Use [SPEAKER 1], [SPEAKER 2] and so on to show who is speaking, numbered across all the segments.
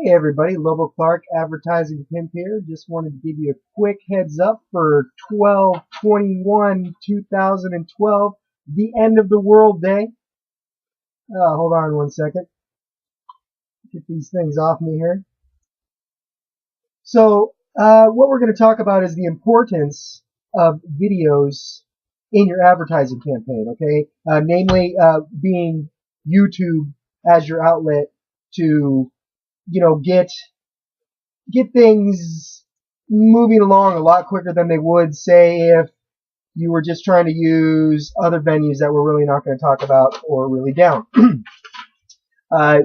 [SPEAKER 1] Hey everybody, Lobo Clark Advertising Pimp here. Just wanted to give you a quick heads up for 12/21/2012, the end of the world day. Hold on one second. Get these things off me here. So, what we're going to talk about is the importance of videos in your advertising campaign, okay? Namely, being YouTube as your outlet to, get things moving along a lot quicker than they would, say, if you were just trying to use other venues that we're really not going to talk about or really down. uh,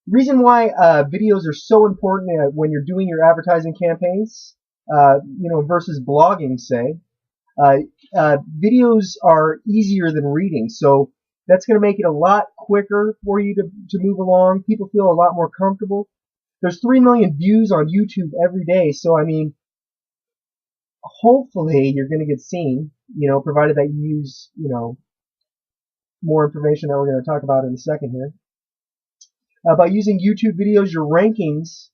[SPEAKER 1] reason why videos are so important when you're doing your advertising campaigns, versus blogging, say, uh, videos are easier than reading, so that's going to make it a lot quicker for you to move along. People feel a lot more comfortable. There's 3 million views on YouTube every day, so I mean, hopefully you're going to get seen, provided that you use, more information that we're going to talk about in a second here. By using YouTube videos, your rankings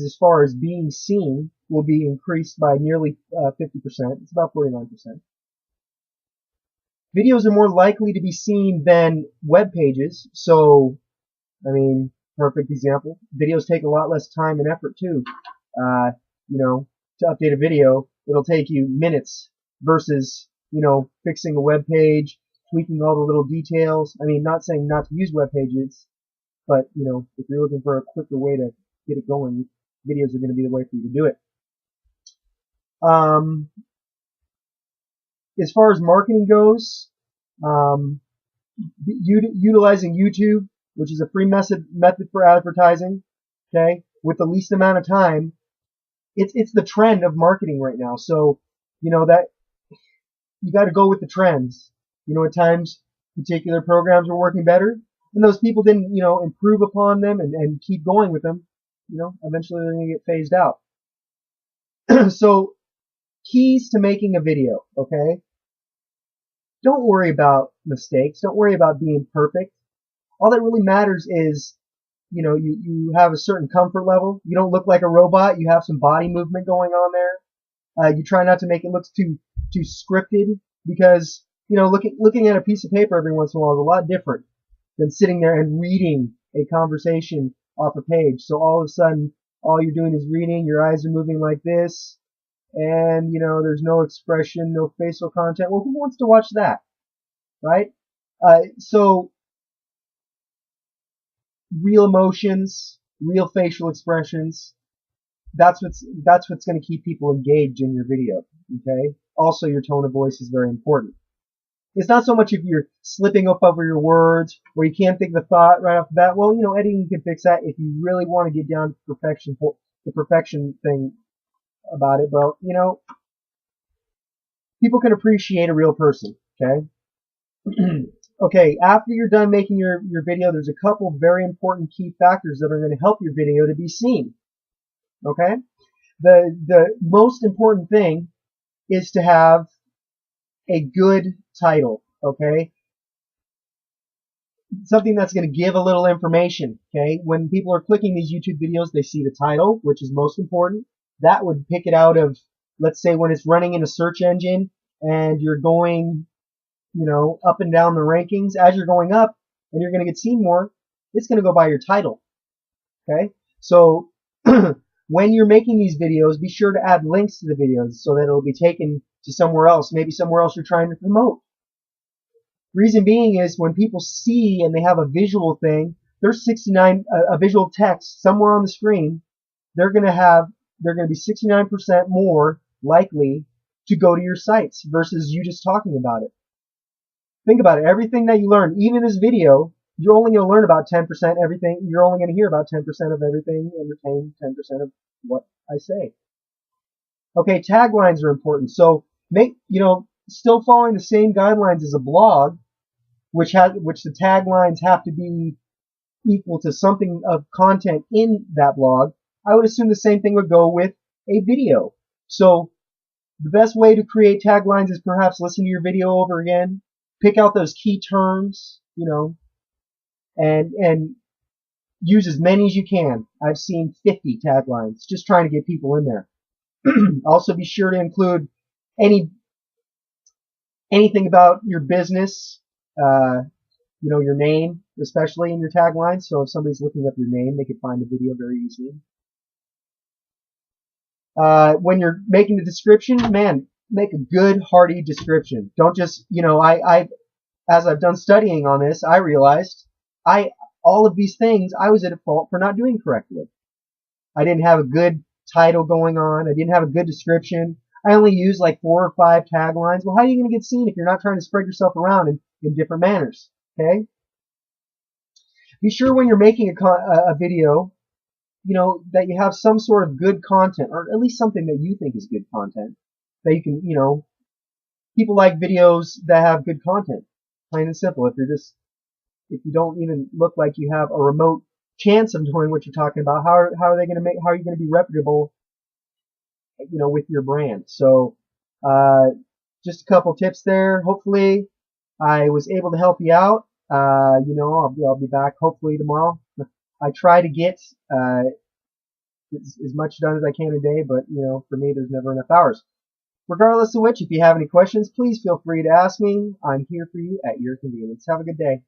[SPEAKER 1] as far as being seen will be increased by nearly 50%. It's about 49%. Videos are more likely to be seen than web pages, so, I mean, perfect example. Videos take a lot less time and effort too. To update a video, it'll take you minutes versus, fixing a web page, tweaking all the little details. I mean, not saying not to use web pages, but, if you're looking for a quicker way to get it going, videos are going to be the way for you to do it. As far as marketing goes, utilizing YouTube, which is a free method for advertising, okay, with the least amount of time, it's the trend of marketing right now. So, that you got to go with the trends. At times particular programs were working better, and those people didn't, improve upon them and keep going with them. Eventually they're going to get phased out. So, keys to making a video, okay? Don't worry about mistakes. Don't worry about being perfect. All that really matters is, you have a certain comfort level. You don't look like a robot. You have some body movement going on there. You try not to make it look too scripted, because, looking at a piece of paper every once in a while is a lot different than sitting there and reading a conversation off a page. So all of a sudden, all you're doing is reading, your eyes are moving like this, and, there's no expression, no facial content. Well, who wants to watch that, right? So real emotions, real facial expressions, that's what's going to keep people engaged in your video, okay? Also, your tone of voice is very important. It's not so much if you're slipping up over your words or you can't think of a thought right off the bat. Well, editing can fix that if you really want to get down to the perfection thing about it. But, people can appreciate a real person, okay? Okay, after you're done making your video, there's a couple very important key factors that are going to help your video to be seen, okay? The most important thing is to have a good title, okay? Something that's going to give a little information, okay? When people are clicking these YouTube videos, they see the title, which is most important. That would pick it out of, let's say, when it's running in a search engine and you're going, up and down the rankings. As you're going up and you're going to get seen more, it's going to go by your title, okay? So when you're making these videos, be sure to add links to the videos so that it'll be taken to somewhere else, maybe somewhere else you're trying to promote. Reason being is when people see and they have a visual thing, there's a visual text somewhere on the screen, they're going to be 69% more likely to go to your sites versus you just talking about it. Think about it. Everything that you learn, even this video, you're only going to learn about 10% everything. You're only going to hear about 10% of everything and retain 10% of what I say. Okay, taglines are important. So still following the same guidelines as a blog, which the taglines have to be equal to something of content in that blog. I would assume the same thing would go with a video. So the best way to create taglines is perhaps listen to your video over again, pick out those key terms, and use as many as you can. I've seen 50 taglines just trying to get people in there. Also, be sure to include any anything about your business, your name, especially in your tagline. So if somebody's looking up your name, they can find the video very easily. When you're making the description, man, make a good, hearty description. Don't just, as I've done studying on this, I realized all of these things I was at fault for not doing correctly. I didn't have a good title going on. I didn't have a good description. I only used like 4 or 5 taglines. Well, how are you going to get seen if you're not trying to spread yourself around in different manners? Okay. Be sure when you're making a video, that you have some sort of good content, or at least something that you think is good content. That you can, people like videos that have good content. Plain and simple. If you don't even look like you have a remote chance of knowing what you're talking about, how are you going to be reputable, with your brand? So, just a couple tips there. Hopefully, I was able to help you out. I'll be back hopefully tomorrow. I try to get as much done as I can a day, but for me, there's never enough hours. Regardless of which, if you have any questions, please feel free to ask me. I'm here for you at your convenience. Have a good day.